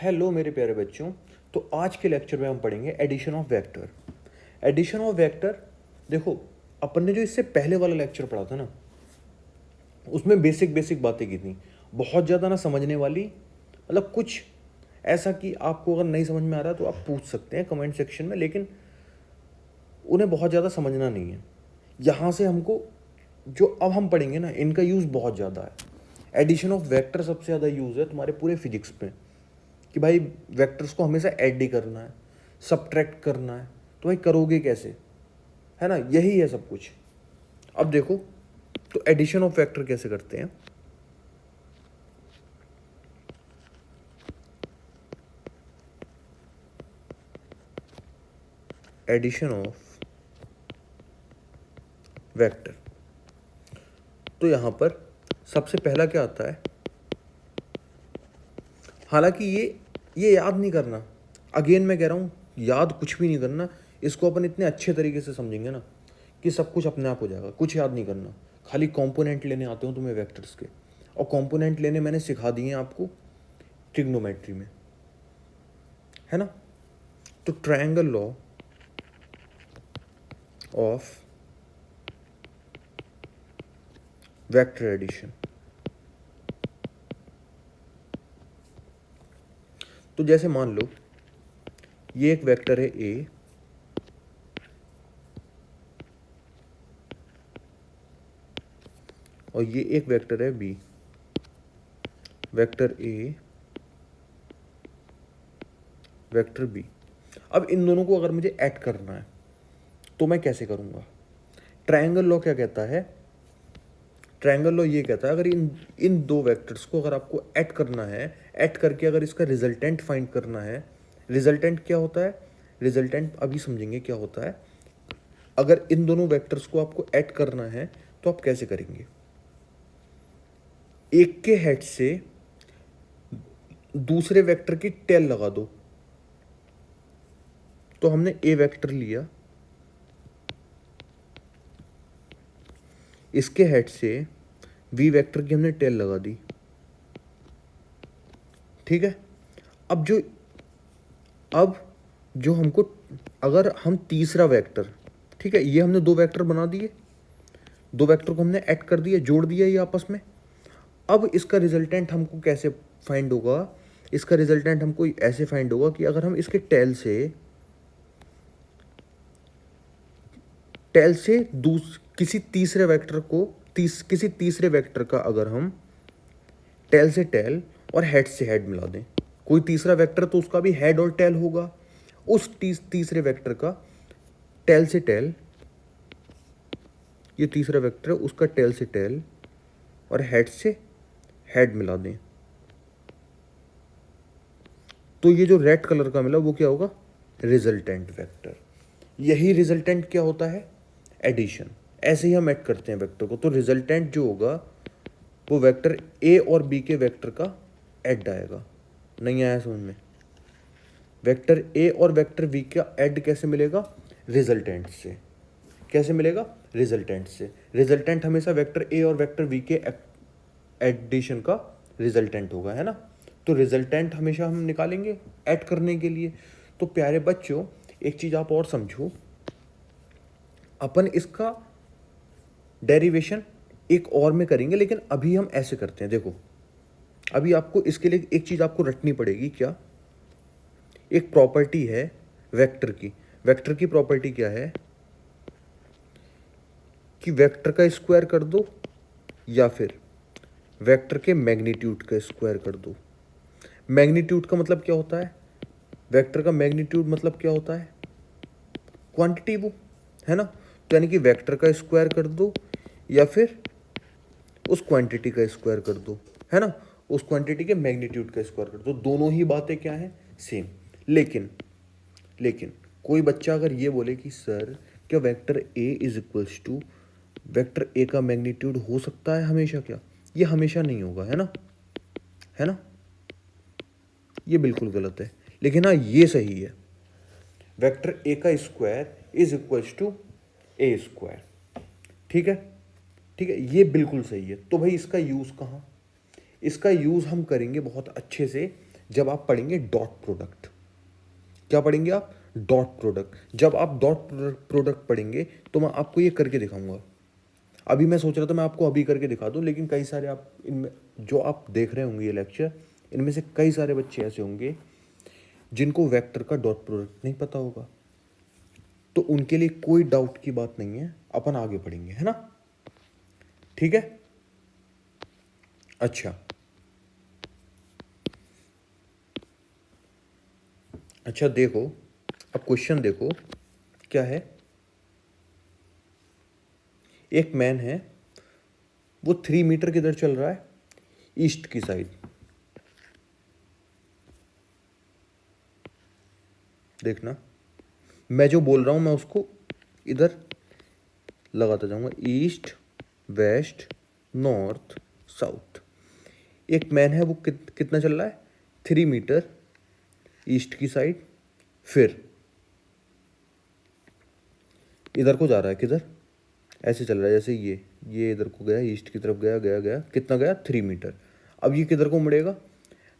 Hello मेरे प्यारे बच्चों। तो आज के लेक्चर में हम पढ़ेंगे addition of vector. Addition of vector, देखो अपन ने जो इससे पहले वाला लेक्चर पढ़ा था ना, उसमें बेसिक बेसिक बातें की थी, बहुत ज़्यादा ना समझने वाली, मतलब कुछ ऐसा कि आपको अगर नहीं समझ में आ रहा तो आप पूछ सकते हैं कमेंट सेक्शन में, लेकिन उन्हें बहुत ज़्यादा समझना नहीं है। यहाँ से हमको जो अब हम पढ़ेंगे ना, इनका यूज़ बहुत ज़्यादा है। एडिशन ऑफ वेक्टर सबसे ज़्यादा यूज़ है तुम्हारे पूरे फिजिक्स में, कि भाई वेक्टर्स को हमेशा ऐड ही करना है, सब्ट्रैक्ट करना है, तो भाई करोगे कैसे, है ना, यही है सब कुछ। अब देखो, तो एडिशन ऑफ वेक्टर कैसे करते हैं। एडिशन ऑफ वेक्टर, तो यहां पर सबसे पहला क्या आता है, हालांकि ये याद नहीं करना, अगेन मैं कह रहा हूं, याद कुछ भी नहीं करना। इसको अपन इतने अच्छे तरीके से समझेंगे ना कि सब कुछ अपने आप हो जाएगा। कुछ याद नहीं करना, खाली कंपोनेंट लेने आते हो तुम्हें वेक्टर्स के, और कंपोनेंट लेने मैंने सिखा दिए हैं आपको ट्रिग्नोमेट्री में, है ना। तो triangle law of vector addition, तो जैसे मान लो ये एक वेक्टर है ए, और ये एक वेक्टर है B. Vector A, vector B. अब इन दोनों को अगर मुझे ऐड करना है तो मैं कैसे करूंगा। ट्रायंगल लॉ क्या कहता है, ट्रायंगल लॉ ये कहता है, अगर इन इन दो वेक्टर्स को अगर आपको ऐड करना है, ऐड करके अगर इसका रिजल्टेंट फाइंड करना है, रिजल्टेंट क्या होता है, रिजल्टेंट अभी समझेंगे क्या होता है। अगर इन दोनों वेक्टर्स को आपको ऐड करना है तो आप कैसे करेंगे। एक के हेड से दूसरे वेक्टर की टेल लगा दो। तो हमने ए वेक्टर लिया, इसके हेड से वी वेक्टर की हमने टेल लगा दी, ठीक है। अब जो हमको, अगर हम तीसरा वेक्टर, ठीक है, ये हमने दो वेक्टर बना दिए, दो वेक्टर को हमने ऐड कर दिया, जोड़ दिया ये आपस में। अब इसका रिजल्टेंट हमको कैसे फाइंड होगा, इसका रिजल्टेंट हमको ऐसे फाइंड होगा कि अगर हम इसके टेल से किसी तीसरे वेक्टर को, किसी तीसरे वेक्टर का अगर हम टेल से टेल और हेड से हेड मिला दें, कोई तीसरा वेक्टर तो उसका भी हेड और टेल होगा, उस तीसरे वेक्टर का टेल से टेल, ये तीसरा वेक्टर है उसका टेल से टेल और हेड से हेड मिला दें, तो ये जो रेड कलर का मिला वो क्या होगा, रिजल्टेंट वेक्टर। यही रिजल्टेंट क्या होता है, एडिशन। ऐसे ही हम ऐड करते हैं वेक्टर को, तो रिजल्टेंट जो होगा वो वेक्टर ए और बी के वेक्टर का ऐड आएगा। नहीं आया समझ में, वेक्टर ए और वेक्टर बी का ऐड कैसे मिलेगा, रिजल्टेंट से। कैसे मिलेगा, रिजल्टेंट से। रिजल्टेंट हमेशा वेक्टर ए और वेक्टर बी के एडिशन का रिजल्टेंट होगा, है ना। तो रिजल्टेंट हमेशा हम निकालेंगे ऐड करने के लिए। तो प्यारे बच्चों, एक चीज आप और समझो, अपन इसका डेरिवेशन एक और में करेंगे, लेकिन अभी हम ऐसे करते हैं। देखो, अभी आपको इसके लिए एक चीज आपको रटनी पड़ेगी। क्या, एक प्रॉपर्टी है वेक्टर की। वेक्टर की प्रॉपर्टी क्या है कि वेक्टर का स्क्वायर कर दो या फिर वेक्टर के मैग्नीट्यूड का स्क्वायर कर दो। मैग्नीट्यूड का मतलब क्या होता है, वेक्टर का मैग्नीट्यूड मतलब क्या होता है, क्वांटिटी वो, है ना। तो यानी कि वेक्टर का स्क्वायर कर दो या फिर उस क्वांटिटी का स्क्वायर कर दो, है ना, उस क्वांटिटी के मैग्नीट्यूड का स्क्वायर कर दो। दोनों ही बातें क्या हैं, सेम। लेकिन लेकिन कोई बच्चा अगर ये बोले कि सर क्या vector A is equals to vector A का मैग्नीट्यूड हो सकता है हमेशा, क्या, ये हमेशा नहीं होगा, है ना, है ना, ये बिल्कुल गलत है। लेकिन हाँ, ये सही है, वेक्टर ए का square is equals to A square, ठीक है, ठीक है, ये बिल्कुल सही है। तो भाई इसका यूज कहाँ, इसका यूज हम करेंगे बहुत अच्छे से जब आप पढ़ेंगे डॉट प्रोडक्ट। क्या पढ़ेंगे आप? Dot product. जब आप डॉट प्रोडक्ट पढ़ेंगे तो मैं आपको ये करके दिखाऊंगा। अभी मैं सोच रहा था मैं आपको अभी करके दिखा दूं, लेकिन कई सारे आप इनमें जो आप देख रहे होंगे ये लेक्चर, इनमें से कई सारे बच्चे ऐसे होंगे जिनको वेक्टर का डॉट प्रोडक्ट नहीं पता होगा, तो उनके लिए कोई डाउट की बात नहीं है, अपन आगे पढ़ेंगे, है ना? ठीक है। अच्छा अच्छा, देखो अब क्वेश्चन देखो क्या है। एक मैन है, वो 3 मीटर किधर चल रहा है? ईस्ट की साइड। देखना, मैं जो बोल रहा हूं मैं उसको इधर लगाता जाऊंगा, ईस्ट, वेस्ट, नॉर्थ, साउथ। एक मैन है, वो कितना चल रहा है? 3 मीटर ईस्ट की साइड। फिर इधर को जा रहा है, किधर? ऐसे चल रहा है जैसे ये इधर को गया, ईस्ट की तरफ गया गया गया, कितना गया? 3 मीटर। अब ये किधर को मुड़ेगा?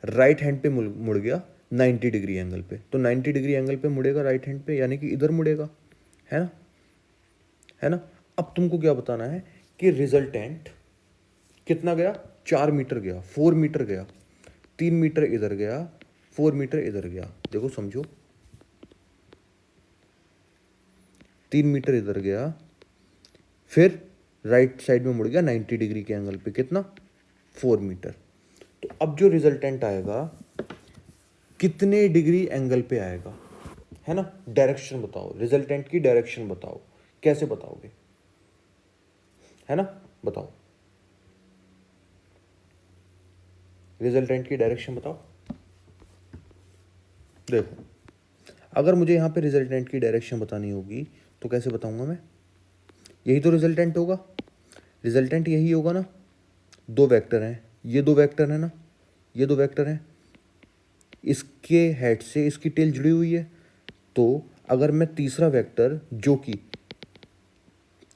राइट हैंड पे मुड़ गया 90 डिग्री एंगल पे। तो 90 डिग्री एंगल पे मुड़ेगा राइट हैंड पे, यानी कि इधर मुड़ेगा, है ना? है ना? अब तुमको क्या बताना है कि रिजल्टेंट कितना गया? 4 मीटर गया, 4 मीटर गया, 3 मीटर इधर गया, 4 मीटर इधर गया। देखो समझो, 3 मीटर इधर गया, फिर राइट साइड में मुड़ गया 90 डिग्री के एंगल पे, कितना? 4 मीटर। तो अब जो रिजल्टेंट आएगा कितने डिग्री एंगल पे आएगा, है ना? डायरेक्शन बताओ, रिजल्टेंट की डायरेक्शन बताओ, कैसे बताओगे, है ना? बताओ, रिजल्टेंट की डायरेक्शन बताओ। देखो, अगर मुझे यहाँ पे रिजल्टेंट की डायरेक्शन बतानी होगी तो कैसे बताऊंगा मैं? यही तो रिजल्टेंट होगा, रिजल्टेंट यही होगा ना। दो वेक्टर हैं, ये दो वेक्टर है ना, ये दो वेक्टर हैं, इसके हेड से इसकी टेल जुड़ी हुई है। तो अगर मैं तीसरा वेक्टर जो कि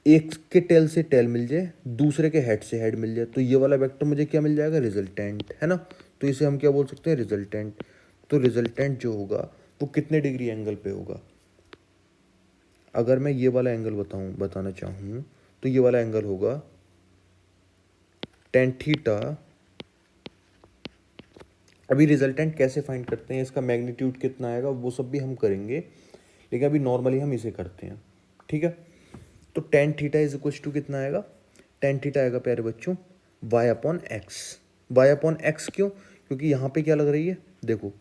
एक के टेल से टेल मिल जाए, दूसरे के हेड से हेड मिल जाए, तो ये वाला वेक्टर मुझे क्या मिल जाएगा? रिजल्टेंट, है ना? तो इसे हम क्या बोल सकते हैं? रिजल्टेंट। तो रिजल्टेंट जो होगा वो कितने डिग्री एंगल पे होगा? अगर मैं ये वाला एंगल बताना चाहूँ तो ये वाला एंगल होगा टेन थीटा। अभी रिजल्टेंट कैसे फाइंड करते हैं, इसका मैग्नीट्यूड कितना आएगा, वो सब भी हम करेंगे, लेकिन अभी नॉर्मली हम इसे करते हैं, ठीक है? तो tan theta is equal to कितना आएगा? टेन थीटा आएगा प्यारे बच्चों Y upon X. Y upon X क्यों? क्योंकि यहाँ पे क्या लग रही है, देखो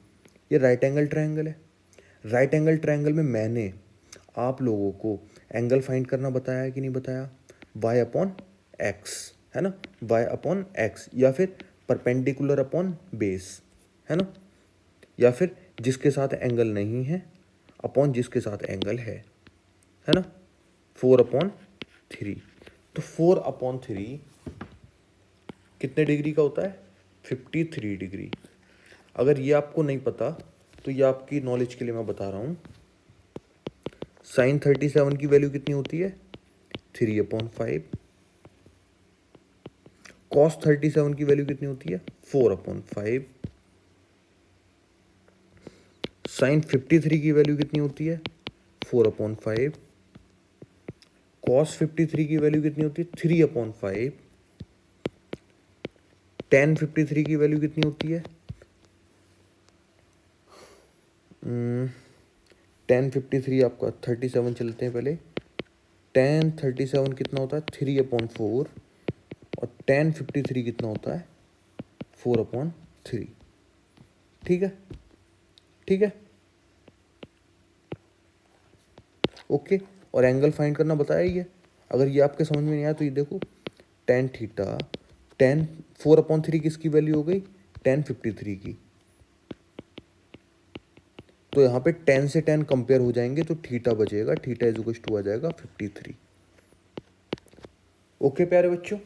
ये राइट एंगल ट्रायंगल है। राइट एंगल ट्रायंगल में मैंने आप लोगों को एंगल फाइंड करना बताया है कि नहीं बताया? वाई अपॉन एक्स, है ना? वाई अपॉन एक्स, या फिर परपेंडिकुलर अपॉन बेस, है ना? या फिर जिसके साथ एंगल नहीं है अपॉन जिसके साथ एंगल है ना? 4/3। तो 4/3 कितने डिग्री का होता है? 53 डिग्री। अगर ये आपको नहीं पता तो ये आपकी नॉलेज के लिए मैं बता रहा हूँ। साइन 37 की वैल्यू कितनी होती है? 3/5। कॉस 37 की वैल्यू कितनी होती है? 4/5। साइन 53 की वैल्यू कितनी होती है? 4/5। कॉस 53 की वैल्यू कितनी होती है? 3/5। टेन 53 की वैल्यू कितनी होती है? 1053 आपका 37 चलते हैं पहले। 1037 कितना होता है? 3/4। और 1053 कितना होता है? 4/3। ठीक है, ठीक है, ओके। और एंगल फाइंड करना बताया ही है। अगर ये आपके समझ में नहीं आया तो ये देखो, टेन थीटा, 4/3 किसकी वैल्यू हो गई? 1053 की। तो यहाँ पे 10 से 10 कंपेयर हो जाएंगे तो थीटा बचेगा, थीटा इज इक्वल टू आ जाएगा 53। ओके प्यारे बच्चों,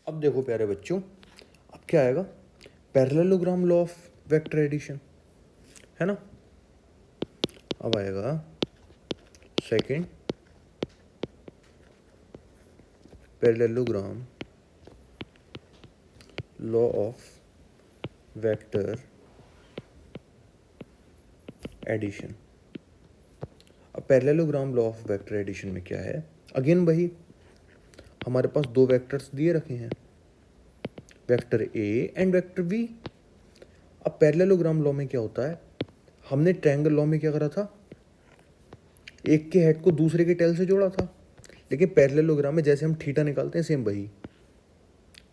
अब देखो प्यारे बच्चों, अब क्या आएगा? Parallelogram law of vector addition, है ना? अब आएगा second, parallelogram law of vector addition. अब parallelogram law of vector addition में क्या है, अगेन वही, हमारे पास दो वेक्टर्स दिए रखे हैं, vector A and vector B. अब पैरेललोग्राम लॉ में क्या होता है, हमने ट्रायंगल लॉ में क्या करा था, एक के हेड को दूसरे के टेल से जोड़ा था, लेकिन पैरेललोग्राम में जैसे हम थीटा निकालते हैं सेम वही,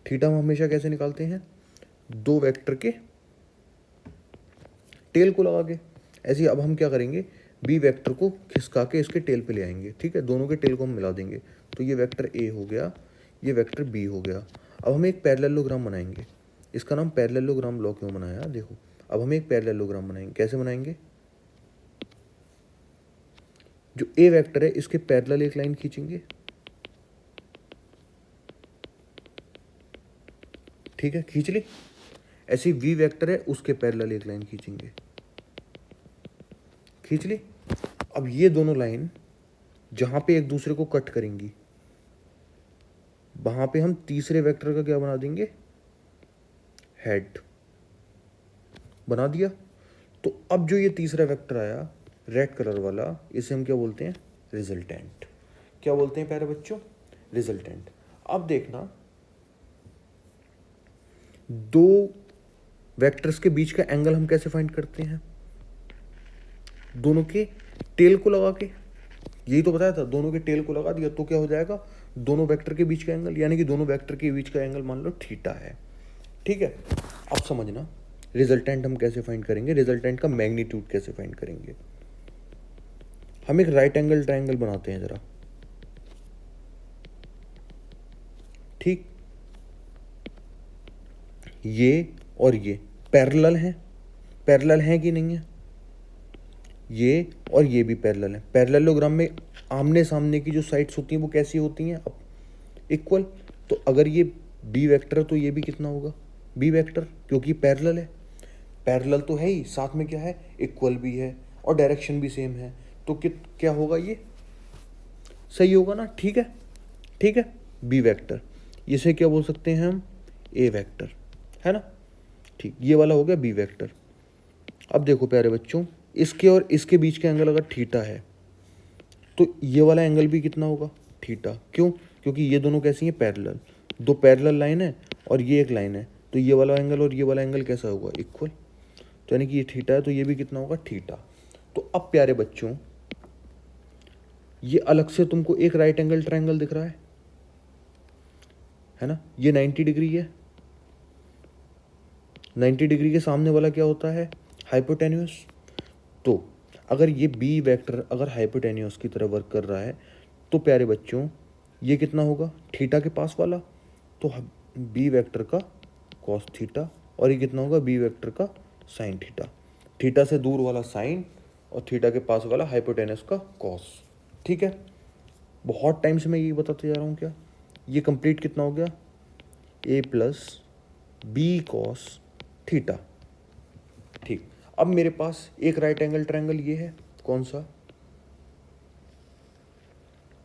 थीटा हम हमेशा कैसे निकालते हैं, दो वेक्टर के टेल को लगा के। ऐसे ही अब हम क्या करेंगे, बी वेक्टर को खिसका के इसके टेल पे ले आएंगे, ठीक है, दोनों के टेल को हम मिला देंगे, तो ये वेक्टर ए हो गया, ये वेक्टर बी हो गया। अब हम एक पैरेललोग्राम बनाएंगे, इसका नाम पैरेललोग्राम लॉ क्यों बनाया, देखो अब हम एक पैरेललोग्राम बनाएंगे, कैसे बनाएंगे, जो ए वेक्टर है इसके पैरेलल एक लाइन खींचेंगे, ठीक है, खींच ली। ऐसे वी वेक्टर है उसके पैरेलल एक लाइन खींचेंगे, खींच ली। अब ये दोनों लाइन जहां पे एक दूसरे को कट करेंगी, वहां पे हम तीसरे वेक्टर का क्या बना देंगे, हेड बना दिया। तो अब जो ये तीसरा वेक्टर आया रेड कलर वाला, इसे हम क्या बोलते हैं, रिजल्टेंट। क्या बोलते हैं प्यारे बच्चों, रिजल्टेंट। अब देखना, दो वेक्टर्स के बीच का एंगल हम कैसे फाइंड करते हैं, दोनों के टेल को लगा के, यही तो बताया था, दोनों के टेल को लगा दिया तो क्या हो जाएगा, दोनों वेक्टर के बीच का एंगल, यानी कि दोनों वेक्टर के बीच का एंगल मान लो थीटा है, ठीक है। अब समझना रिजल्टेंट हम कैसे फाइंड करेंगे, रिजल्टेंट का मैग्नीट्यूड कैसे फाइंड करेंगे। हम एक राइट एंगल ट्रायंगल बनाते हैं जरा, ठीक, ये और ये पैरेलल हैं, पैरेलल हैं कि नहीं है, ये और ये भी पैरेलल है। पैरेललोग्राम में आमने सामने की जो साइड्स होती हैं वो कैसी होती हैं, अब इक्वल। तो अगर ये बी वेक्टर है तो ये भी कितना होगा, बी वेक्टर, क्योंकि पैरेलल है, पैरेलल तो है ही, साथ में क्या है, इक्वल भी है और डायरेक्शन भी सेम है, तो क्या होगा, ये सही होगा ना, ठीक है, ठीक है, बी वेक्टर। इसे क्या बोल सकते हैं हम, ए वेक्टर, है ना, ठीक, ये वाला हो गया बी वेक्टर। अब देखो प्यारे बच्चों, इसके और इसके बीच का एंगल अगर थीटा है तो ये वाला एंगल भी कितना होगा, थीटा। क्यों, क्योंकि ये दोनों कैसी हैं, पैरेलल, दो पैरेलल लाइन है और ये एक लाइन है, तो ये वाला एंगल और ये वाला एंगल कैसा होगा, इक्वल। तो यानी कि ये थीटा है तो ये भी कितना होगा, थीटा। तो अब प्यारे बच्चों, ये अलग से तुमको एक राइट एंगल ट्रायंगल दिख रहा है ना, ये 90 डिग्री है, 90 डिग्री के सामने वाला क्या होता है, हाइपोटेन्यूस। तो अगर ये बी वेक्टर अगर हाइपोटेन्यूस की तरह वर्क कर रहा है तो प्यारे बच्चों ये कितना होगा, थीटा के पास वाला, तो बी वेक्टर का कॉस थीटा, और ये कितना होगा, बी वेक्टर का साइन थीटा, थीटा से दूर वाला साइन और थीटा के पास वाला हाइपोटेन्यूस का कॉस, ठीक है। बहुत टाइम से मैं यही बताते जा रहा हूँ, क्या ये कंप्लीट कितना हो गया, ए प्लस बी कॉस थीटा, ठीक। अब मेरे पास एक राइट एंगल ट्रायंगल ये है, कौन सा,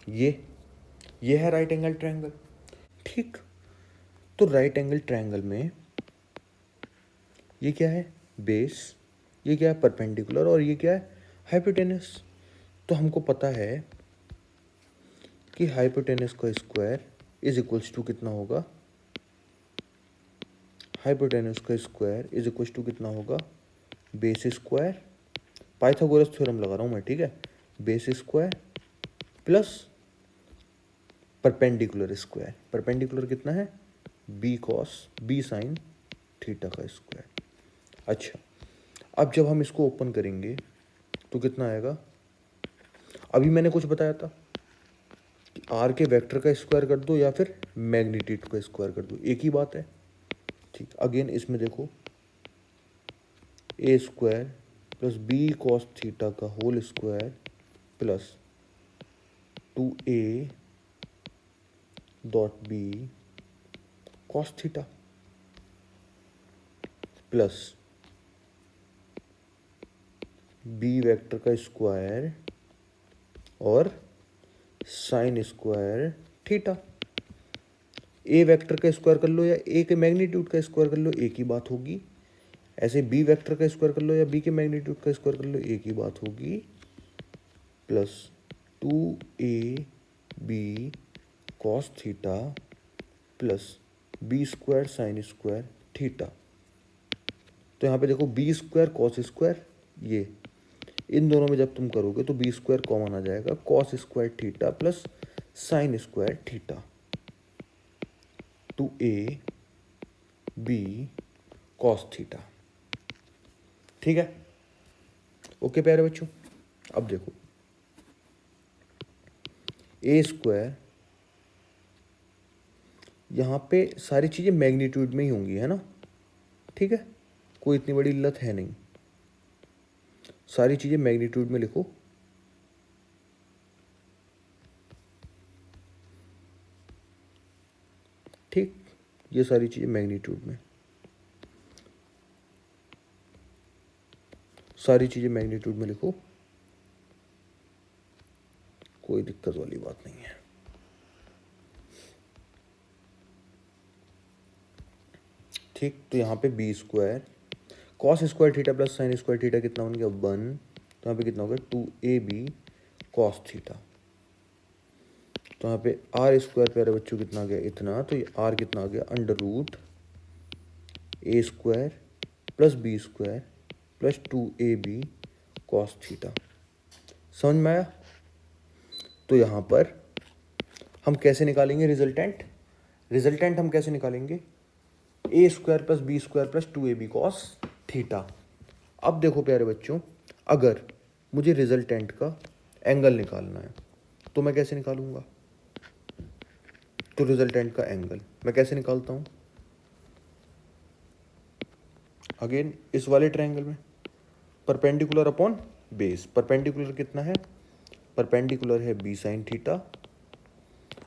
ये है राइट एंगल ट्रायंगल, ठीक। तो राइट एंगल ट्रायंगल में ये क्या है, बेस, ये क्या है, परपेंडिकुलर, और ये क्या है, हाइपोटेनस। तो हमको पता है कि हाइपोटेनस का स्क्वायर इज इक्वल्स टू कितना होगा, हाइपोटेनस का स्क्वायर इज इक्वल्स टू कितना होगा, बेस स्क्वायर, पाइथागोरस थ्योरम लगा रहा हूँ मैं, ठीक है, base square plus perpendicular square, perpendicular कितना है, B cos B sine theta का स्क्वायर। अच्छा, अब जब हम इसको ओपन करेंगे तो कितना आएगा, अभी मैंने कुछ बताया था कि आर के वेक्टर का स्क्वायर कर दो या फिर मैग्नीट्यूड का स्क्वायर कर दो, एक ही बात है, ठीक। अगेन इसमें देखो, A square plus B cos theta का whole square plus 2a dot B cos theta plus B vector का स्क्वायर और sine square theta. A vector का स्क्वायर कर लो या ए के मैग्नीट्यूड का स्क्वायर कर लो, एक ही बात होगी। ऐसे बी वेक्टर का स्क्वायर कर लो या बी के मैग्नीट्यूड का स्क्वायर कर लो, एक ही बात होगी, plus 2ab cos theta plus B square sine square theta. तो यहाँ पे देखो बी स्क्वायर कॉस स्क्वायर, ये इन दोनों में जब तुम करोगे तो बी स्क्वायर कॉमन आ जाएगा, cos square theta plus sine square theta, 2ab cos theta. ठीक है, ओके प्यारे बच्चों। अब देखो ए स्क्वायर, यहाँ पे सारी चीज़ें मैग्नीट्यूड में ही होंगी, है ना, ठीक है, कोई इतनी बड़ी इल्लत है नहीं, सारी चीज़ें मैग्नीट्यूड में लिखो। ठीक, ये सारी चीज़ें मैग्नीट्यूड में, सारी चीज़ें मैग्नीट्यूड में लिखो, कोई दिक्कत वाली बात नहीं है। ठीक, तो यहाँ पे B square cos square theta plus sine square theta कितना बन गया, 1, तो यहाँ पे कितना हो गया, 2ab कॉस थीटा। तो यहाँ पे आर स्क्वायर प्यारे बच्चों कितना आ गया, इतना, तो ये आर कितना आ गया, under root A square plus B square plus 2ab cos theta. समझ में आया? तो यहाँ पर हम कैसे निकालेंगे रिजल्टेंट? रिजल्टेंट हम कैसे निकालेंगे, A square plus B square plus 2ab cos theta. अब देखो प्यारे बच्चों, अगर मुझे रिजल्टेंट का एंगल निकालना है तो मैं कैसे निकालूंगा? तो रिजल्टेंट का एंगल मैं कैसे निकालता हूँ? अगेन इस वाले ट्रायंगल में परपेंडिकुलर अपॉन बेस। परपेंडिकुलर कितना है? परपेंडिकुलर है B sine theta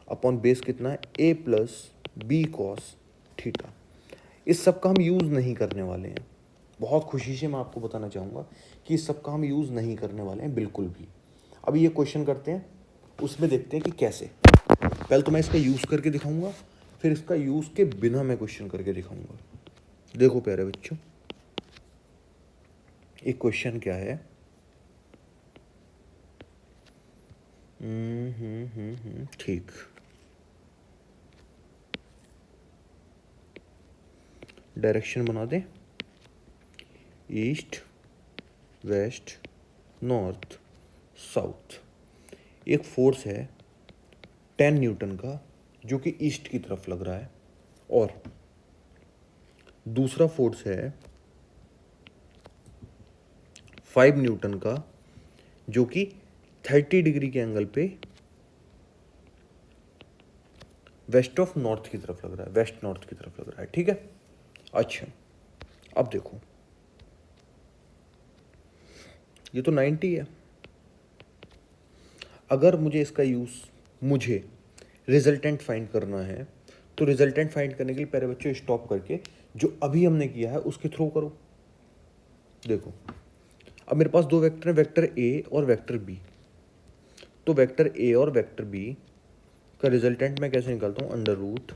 upon base कितना है, A plus B cos theta. इस सब का हम यूज़ नहीं करने वाले हैं, बहुत खुशी से मैं आपको बताना चाहूँगा कि इस सब का हम यूज़ नहीं करने वाले हैं बिल्कुल भी। अब ये क्वेश्चन करते हैं, उसमें देखते हैं कि कैसे। पहले तो मैं इसका यूज़ करके दिखाऊंगा, फिर इसका यूज़ के बिना मैं क्वेश्चन करके दिखाऊंगा। देखो प्यारे बच्चों, एक क्वेश्चन क्या है, ठीक, डायरेक्शन बना दें, ईस्ट वेस्ट नॉर्थ साउथ। एक फोर्स है 10 न्यूटन का जो कि ईस्ट की तरफ लग रहा है, और दूसरा फोर्स है 5 न्यूटन का जो कि 30 डिग्री के एंगल पे वेस्ट ऑफ नॉर्थ की तरफ लग रहा है, वेस्ट नॉर्थ की तरफ लग रहा है। ठीक है, अच्छा अब देखो, ये तो 90 है। अगर मुझे इसका यूज़, मुझे रिजल्टेंट फाइंड करना है, तो रिजल्टेंट फाइंड करने के लिए पहले बच्चों स्टॉप करके जो अभी हमने किया है उसके थ्रू करो। देखो अब मेरे पास दो वेक्टर हैं, वेक्टर ए और वेक्टर बी। तो वेक्टर ए और वेक्टर बी का रिजल्टेंट मैं कैसे निकालता हूँ, अंडर रूट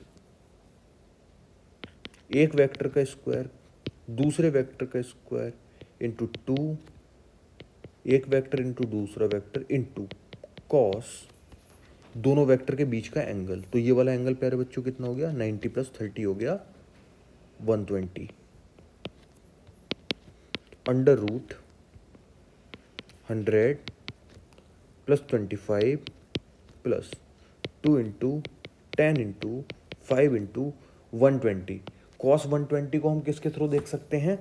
एक वेक्टर का स्क्वायर दूसरे वेक्टर का स्क्वायर इंटू 2, एक वेक्टर इंटू दूसरा वेक्टर इंटू कॉस दोनों वेक्टर के बीच का एंगल। तो ये वाला एंगल प्यारे बच्चों कितना हो गया, 90 प्लस 30 हो गया 120, under root 100 plus 25 plus 2 into 10 into 5 into 120। Cos 120 को हम किसके थ्रू देख सकते हैं?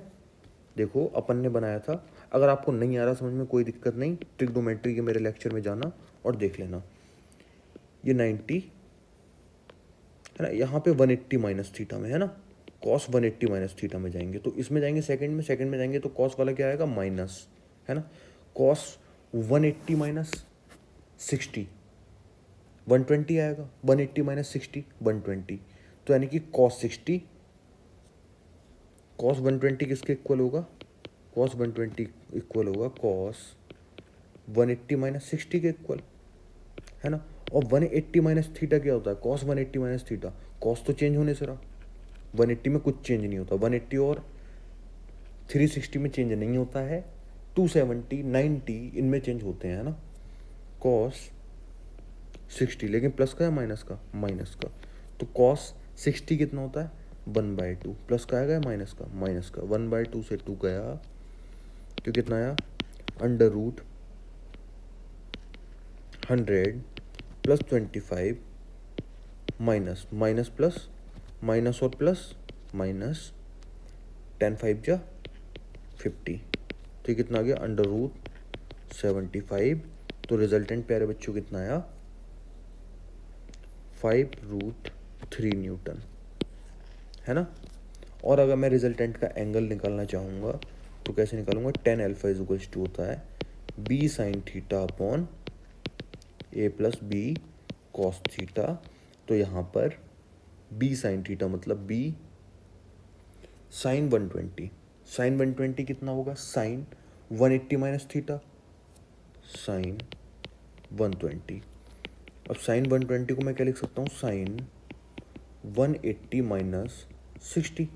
देखो अपन ने बनाया था, अगर आपको नहीं आ रहा समझ में कोई दिक्कत नहीं, ट्रिग्नोमेट्री के मेरे लेक्चर में जाना और देख लेना। ये 90 है ना, यहाँ पे 180 माइनस थीटा में है ना, कॉस 180 माइनस थीटा में जाएंगे तो इसमें जाएंगे सेकंड में जाएंगे तो कॉस वाला क्या आएगा, माइनस, है ना, कॉस 180 माइनस 60 120 आएगा, 180 माइनस 60 120, तो यानी कि कॉस 60, कॉस 120 किसके इक्वल होगा, कॉस 120 इक्वल होगा कॉस 180 माइनस 60 के इक्वल, है ना। और 180 माइनस थीटा क्या होता है, कॉस 180 माइनस थीटा, कॉस तो चेंज होने से रहा, 180 में कुछ चेंज नहीं होता, 180 और 360 में चेंज नहीं होता है, 270, 90 इनमें चेंज होते हैं, है ना। कॉस 60, लेकिन प्लस का या माइनस का, माइनस का। तो कॉस 60 कितना होता है 1/2, प्लस का आएगा या माइनस का, माइनस का। 1/2 से 2 गया तो कितना आया √100 plus 25 minus minus plus minus और प्लस माइनस 10 5 जा 50, तो ये कितना आ गया √75। तो रिजल्टेंट प्यारे बच्चों कितना आया 5√3 न्यूटन, है ना। और अगर मैं रिजल्टेंट का एंगल निकालना चाहूँगा तो कैसे निकालूंगा, tan alpha is equals to होता है b sin theta upon a plus B cos theta. तो यहाँ पर b sin थीटा मतलब b sin 120, sin 120 कितना होगा sin 180 माइनस थीटा sin 120। अब sin 120 को मैं क्या लिख सकता हूँ sin 180 माइनस 60,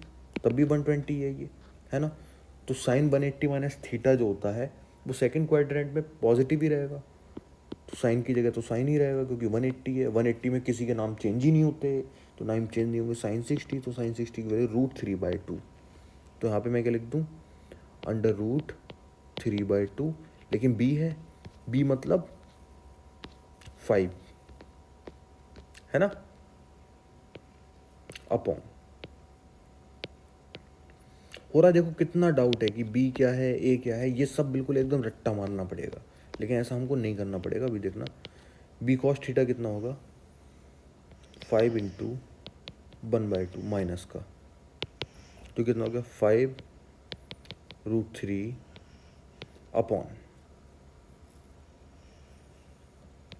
तब भी 120 है ये, है ना। तो sin 180 माइनस थीटा जो होता है वो सेकंड क्वाड्रेंट में पॉजिटिव ही रहेगा, तो साइन की जगह तो साइन ही रहेगा क्योंकि 180 है। 180 में किसी के नाम चेंज ही नहीं होते, तो नाम चेंज नहीं होंगे। sin 60, तो sin 60 की वैल्यू √3/2। तो यहाँ पे मैं क्या लिख दूँ √3/2, लेकिन b है, b मतलब 5, है ना, अपॉन। हो रहा देखो कितना डाउट है कि b क्या है a क्या है, ये सब बिल्कुल एकदम रट्टा मारना पड़ेगा, लेकिन ऐसा हमको नहीं करना पड़ेगा। अभी देखना b cos थीटा कितना होगा 5 × 1/2 माइनस का, तो कितना हो गया 5√3 upon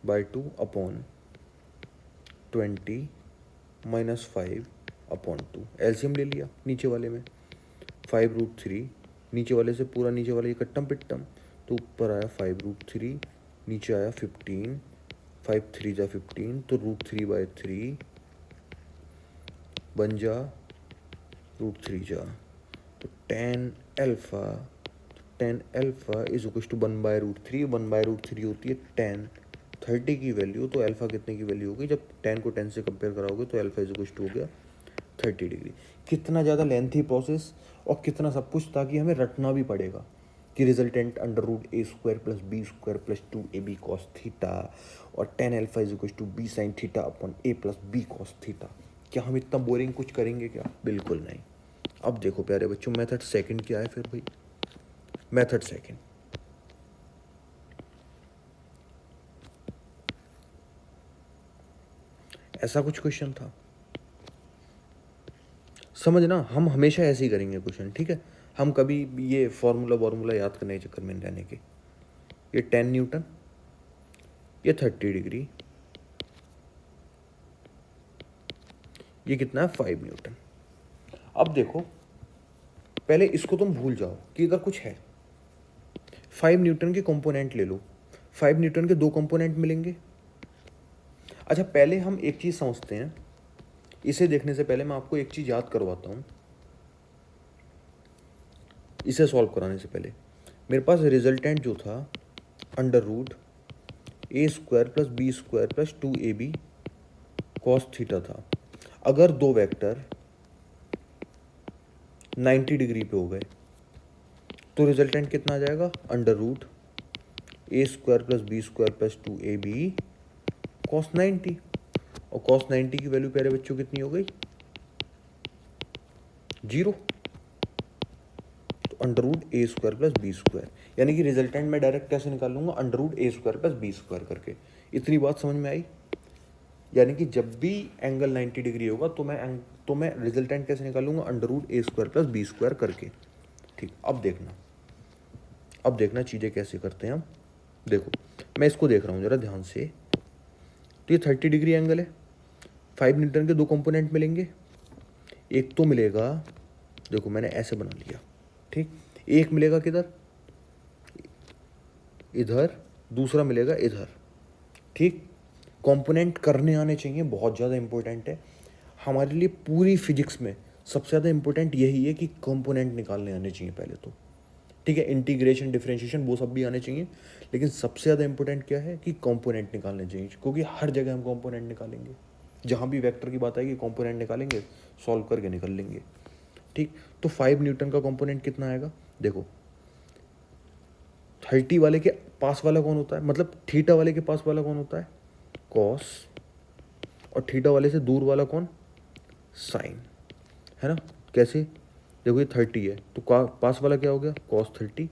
2 upon 20 minus 5 upon 2। LCM ले लिया नीचे वाले में, 5√3 नीचे वाले से पूरा नीचे वाले कट्टम पिट्टम, तो ऊपर आया 5√3, नीचे आया 15, 5 3 जा 15, तो √3/3 बन जा √3 जा, तो tan alpha is equal to 1/√3। 1/√3 होती है tan 30 की वैल्यू, तो अल्फा कितने की वैल्यू होगी, जब tan को 10 से कंपेयर कराओगे तो अल्फा इज इक्वल टू हो गया 30 डिग्री। कितना ज़्यादा लेंथी प्रोसेस और कितना सब कुछ, ताकि हमें रटना भी पड़ेगा कि resultant √a² plus b² plus 2ab cos theta और tan alpha is equal to b sin theta upon a plus b cos theta. क्या हम इतना बोरिंग कुछ करेंगे क्या, बिल्कुल नहीं। अब देखो प्यारे बच्चों, मेथड सेकंड क्या है फिर भाई, मेथड सेकंड ऐसा कुछ क्वेश्चन था, समझना। हम हमेशा ऐसे ही करेंगे क्वेश्चन, ठीक है। हम कभी ये फॉर्मूला याद करने के चक्कर में रहने के, ये 10 न्यूटन, ये 30 डिग्री, ये कितना है 5 न्यूटन। अब देखो पहले इसको तुम भूल जाओ कि अगर कुछ है, 5 न्यूटन के कंपोनेंट ले लो, 5 न्यूटन के 2 कंपोनेंट मिलेंगे। अच्छा पहले हम एक चीज़ समझते हैं, इसे देखने से पहले मैं आपको एक चीज़ याद करवाता हूँ। इसे सॉल्व कराने से पहले मेरे पास रिजल्टेंट जो था √a² plus b² plus 2ab cos theta था। अगर दो वेक्टर 90 डिग्री पे हो गए तो रिजल्टेंट कितना आ जाएगा √a² plus b² plus 2ab cos 90, और cos 90 की वैल्यू प्यारे बच्चों कितनी हो गई 0, तो √a² प्लस b², यानी कि रिजल्टेंट मैं डायरेक्ट कैसे निकालूंगा √a² प्लस b² करके। इतनी बात समझ में आई, यानी कि जब भी एंगल 90 डिग्री होगा तो मैं रिजल्टेंट कैसे निकालूंगा √a² प्लस b² करके। ठीक, अब देखना चीज़ें कैसे करते हैं हम। देखो मैं इसको देख रहा हूँ ज़रा ध्यान से, तो ये 30 डिग्री एंगल है, 5 न्यूटन के 2 कंपोनेंट मिलेंगे। एक तो मिलेगा, देखो मैंने ऐसे बना लिया, ठीक, एक मिलेगा किधर इधर, दूसरा मिलेगा इधर, ठीक। कंपोनेंट करने आने चाहिए, बहुत ज़्यादा इंपॉर्टेंट है हमारे लिए। पूरी फिजिक्स में सबसे ज़्यादा इंपॉर्टेंट यही है कि कंपोनेंट निकालने आने चाहिए पहले तो, ठीक है। इंटीग्रेशन, डिफरेंशिएशन वो सब भी आने चाहिए, लेकिन सबसे ज़्यादा इंपॉर्टेंट क्या है कि कंपोनेंट निकालने चाहिए, क्योंकि हर जगह हम कंपोनेंट निकालेंगे। जहाँ भी वेक्टर की बात आएगी कंपोनेंट निकालेंगे, सॉल्व करके निकल लेंगे, ठीक। तो 5 न्यूटन का कंपोनेंट कितना आएगा, देखो 30 वाले के पास वाला कौन होता है, मतलब थीटा वाले के पास वाला कौन होता है, कॉस, और थीटा वाले से दूर वाला कौन, साइन, है ना। कैसे, देखो ये 30 है तो पास वाला क्या हो गया, कॉस 30,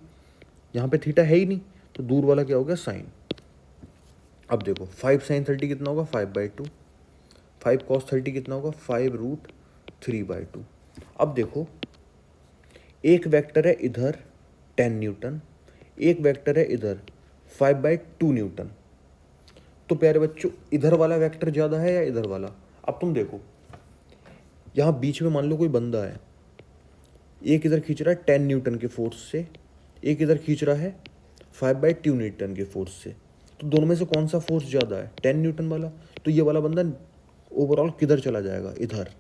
यहाँ पे थीटा है ही नहीं तो दूर वाला क्या हो गया, साइन। अब देखो 5 साइन 30 कितना होगा, 5/2, 5 कॉस 30 कितना होगा, 5√3/2। अब देखो एक वेक्टर है इधर 10 न्यूटन, एक वेक्टर है इधर 5/2 न्यूटन। तो प्यारे बच्चों इधर वाला वेक्टर ज़्यादा है या इधर वाला, अब तुम देखो यहाँ बीच में मान लो कोई बंदा है, एक इधर खींच रहा है 10 न्यूटन के फोर्स से, एक इधर खींच रहा है 5/2 न्यूटन के फोर्स से, तो दोनों में से कौन सा फोर्स ज़्यादा है, 10 न्यूटन वाला। तो ये वाला बंदा ओवरऑल किधर चला जाएगा, इधर,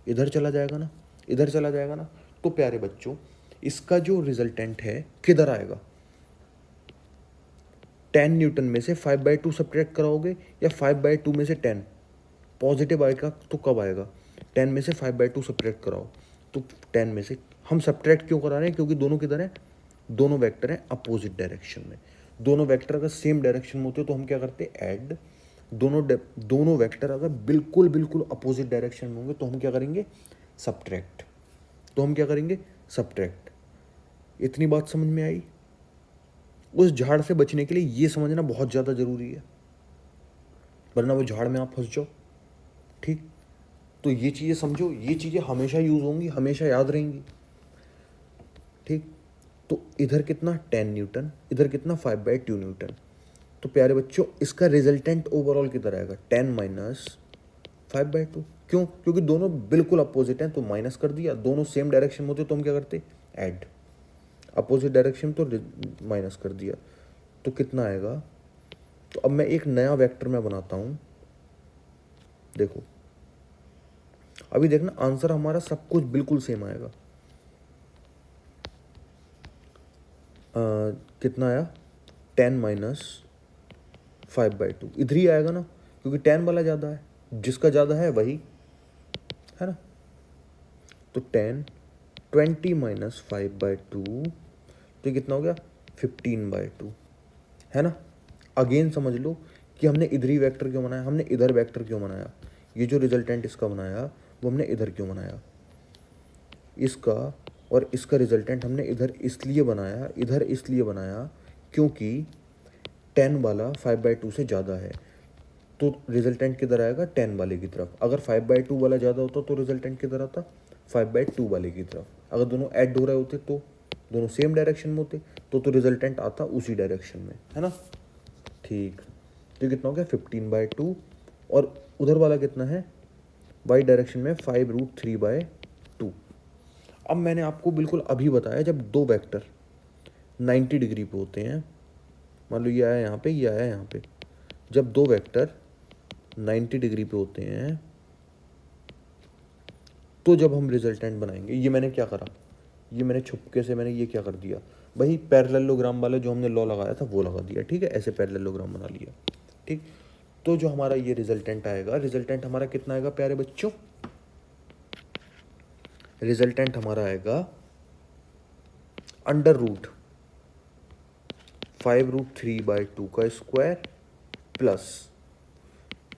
इधर चला जाएगा ना, इधर चला जाएगा ना। तो प्यारे बच्चों इसका जो रिजल्टेंट है किधर आएगा, 10 न्यूटन में से 5/2 सब्ट्रैक्ट कराओगे या 5/2 में से 10 पॉजिटिव आएगा, तो कब आएगा, 10 में से 5/2 सब्ट्रैक्ट कराओ तो 10 में से, हम सब्ट्रैक्ट क्यों करा रहे हैं, क्योंकि दोनों किधर हैं, दोनों वेक्टर हैं अपोजिट डायरेक्शन में। दोनों वेक्टर अगर सेम डायरेक्शन में होते तो हम क्या करते, ऐड। दोनों वेक्टर अगर बिल्कुल बिल्कुल अपोजिट डायरेक्शन में होंगे तो हम क्या करेंगे, सब्ट्रैक्ट। तो हम क्या करेंगे, सब्ट्रैक्ट। इतनी बात समझ में आई। उस झाड़ से बचने के लिए ये समझना बहुत ज़्यादा ज़रूरी है, वरना वो झाड़ में आप फंस जाओ, ठीक। तो ये चीज़ें समझो, ये चीज़ें हमेशा यूज़ होंगी, हमेशा याद रहेंगी, ठीक। तो इधर कितना 10 न्यूटन, इधर कितना 5/2 न्यूटन। तो प्यारे बच्चों इसका रिजल्टेंट ओवरऑल किधर आएगा, 10 माइनस 5/2। क्यों, क्योंकि दोनों बिल्कुल अपोजिट हैं तो माइनस कर दिया, दोनों सेम डायरेक्शन में होते तो हम क्या करते, ऐड। अपोजिट डायरेक्शन तो माइनस कर दिया, तो कितना आएगा। तो अब मैं एक नया वेक्टर में बनाता हूँ, देखो अभी देखना आंसर हमारा सब कुछ बिल्कुल सेम आएगा। कितना आया, 10 माइनस 5/2, इधर ही आएगा ना, क्योंकि 10 वाला ज़्यादा है, जिसका ज़्यादा है वही, है ना। तो 20 माइनस 5/2, तो कितना हो गया, 15/2, है ना। अगेन समझ लो कि हमने इधर ही वेक्टर क्यों बनाया, हमने इधर वेक्टर क्यों बनाया, ये जो रिजल्टेंट इसका बनाया वो हमने इधर क्यों बनाया, इसका और इसका रिजल्टेंट हमने इधर इसलिए बनाया, इधर इसलिए बनाया क्योंकि 10 वाला 5/2 से ज़्यादा है, तो रिजल्टेंट किधर आएगा, 10 वाले की तरफ। अगर 5/2 वाला ज़्यादा होता तो रिजल्टेंट किधर आता, 5/2 वाले की तरफ। अगर दोनों ऐड हो रहे होते तो दोनों सेम डायरेक्शन में होते तो रिजल्टेंट आता उसी डायरेक्शन में, है ना, ठीक। तो कितना हो गया 15/2, और उधर वाला कितना है, वाई डायरेक्शन में 5√3/2। अब मैंने आपको बिल्कुल अभी बताया जब दो वेक्टर 90 डिग्री पे होते हैं, मान लो ये आया यहाँ पे, ये आया यहाँ पे, जब दो वेक्टर 90 डिग्री पे होते हैं तो जब हम रिजल्टेंट बनाएंगे, ये मैंने क्या करा, ये मैंने छुपके से मैंने ये क्या कर दिया, वही पैरेललोग्राम वाला जो हमने लॉ लगाया था वो लगा दिया, ठीक है, ऐसे पैरेललोग्राम बना लिया, ठीक। तो जो हमारा ये रिजल्टेंट आएगा, रिजल्टेंट हमारा कितना आएगा प्यारे बच्चों, रिजल्टेंट हमारा आएगा √5√3/2 का स्क्वायर प्लस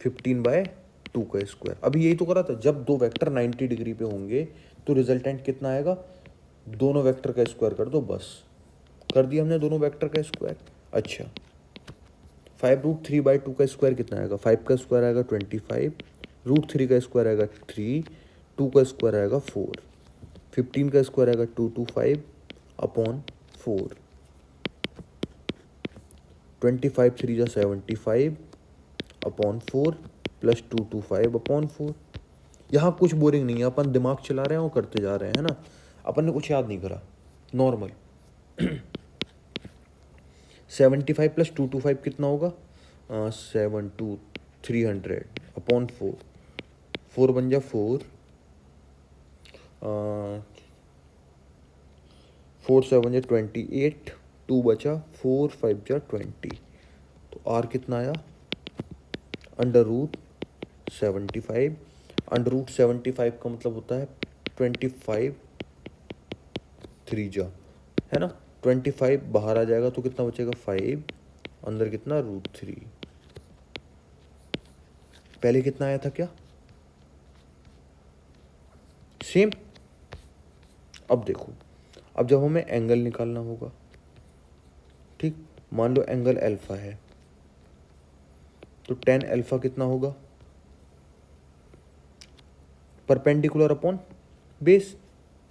15/2 का स्क्वायर। अभी यही तो करा था, जब दो वेक्टर 90 डिग्री पे होंगे तो रिजल्टेंट कितना आएगा, दोनों वेक्टर का स्क्वायर कर दो, बस कर दिया हमने दोनों वेक्टर का स्क्वायर। अच्छा 5√3/2 का स्क्वायर कितना आएगा, 5 का स्क्वायर आएगा 25, √3 का स्क्वायर आएगा 3, 2 का स्क्वायर आएगा 4, 15 का स्क्वायर आएगा 225/4, 25 3 जा 75/4 प्लस 225/4। यहाँ कुछ बोरिंग नहीं है, अपन दिमाग चला रहे हैं और करते जा रहे हैं, है ना, अपन ने कुछ याद नहीं करा, नॉर्मल। 75 प्लस 225 कितना होगा, 7 2 300/4, 4 बन जा 4, 4 7 जा 28, 2 बचा, 4 5 जा 20, तो आर कितना आया √75। √75 का मतलब होता है 25 3 जा, है ना। 25 बाहर आ जाएगा तो कितना बचेगा 5, अंदर कितना √3। पहले कितना आया था क्या, सेम। अब देखो, अब जब हमें एंगल निकालना होगा, ठीक, मान लो एंगल अल्फा है, तो tan अल्फा कितना होगा, परपेंडिकुलर अपॉन बेस,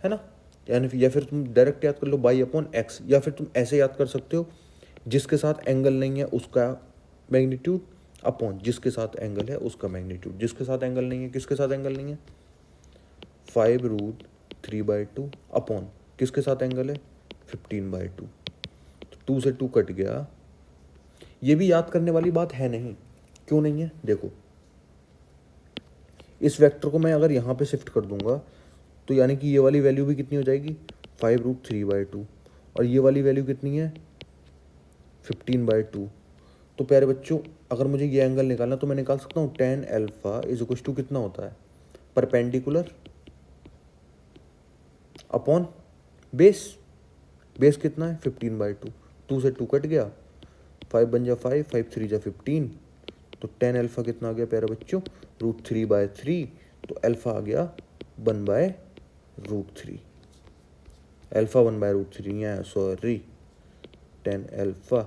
है ना। या फिर तुम डायरेक्ट याद कर लो बाई अपॉन एक्स, या फिर तुम ऐसे याद कर सकते हो जिसके साथ एंगल नहीं है उसका मैग्नीट्यूड अपॉन जिसके साथ एंगल है उसका मैग्नीट्यूड। जिसके साथ एंगल नहीं है, किसके साथ एंगल नहीं है, 5√3/2 अपॉन किसके साथ एंगल है 15/2, तो 2 से 2 कट गया। ये भी याद करने वाली बात है नहीं, क्यों नहीं है, देखो इस वेक्टर को मैं अगर यहाँ पे शिफ्ट कर दूंगा तो यानी कि ये वाली वैल्यू भी कितनी हो जाएगी 5√3/2, और ये वाली वैल्यू कितनी है 15/2। तो प्यारे बच्चों, अगर मुझे ये एंगल निकालना तो मैं निकाल सकता हूँ tan alpha is equal to कितना होता है, परपेंडिकुलर अपॉन बेस। बेस कितना है 15/2, 2 से 2 कट गया, 5 बन जा 5, 5 3 जा 15, तो tan अल्फा कितना आ गया प्यारे बच्चों √3/3, तो अल्फा आ गया 1/√3। अल्फा 1/√3 है, सॉरी, tan अल्फा,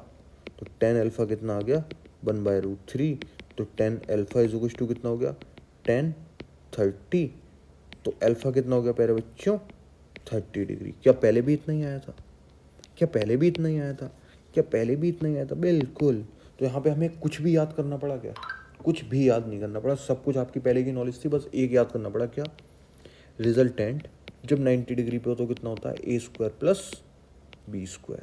तो tan अल्फा कितना आ गया 1/√3, तो tan alpha is equal to कितना हो गया tan 30, तो अल्फा कितना हो गया प्यारे बच्चों 30 डिग्री। क्या पहले भी इतना ही आया था, क्या पहले भी इतना ही आया था, क्या पहले भी इतना ही आया था, बिल्कुल। तो यहाँ पे हमें कुछ भी याद करना पड़ा क्या, कुछ भी याद नहीं करना पड़ा, सब कुछ आपकी पहले की नॉलेज थी, बस एक याद करना पड़ा, क्या, रिजल्टेंट जब 90 डिग्री पे हो तो कितना होता है a² + b²।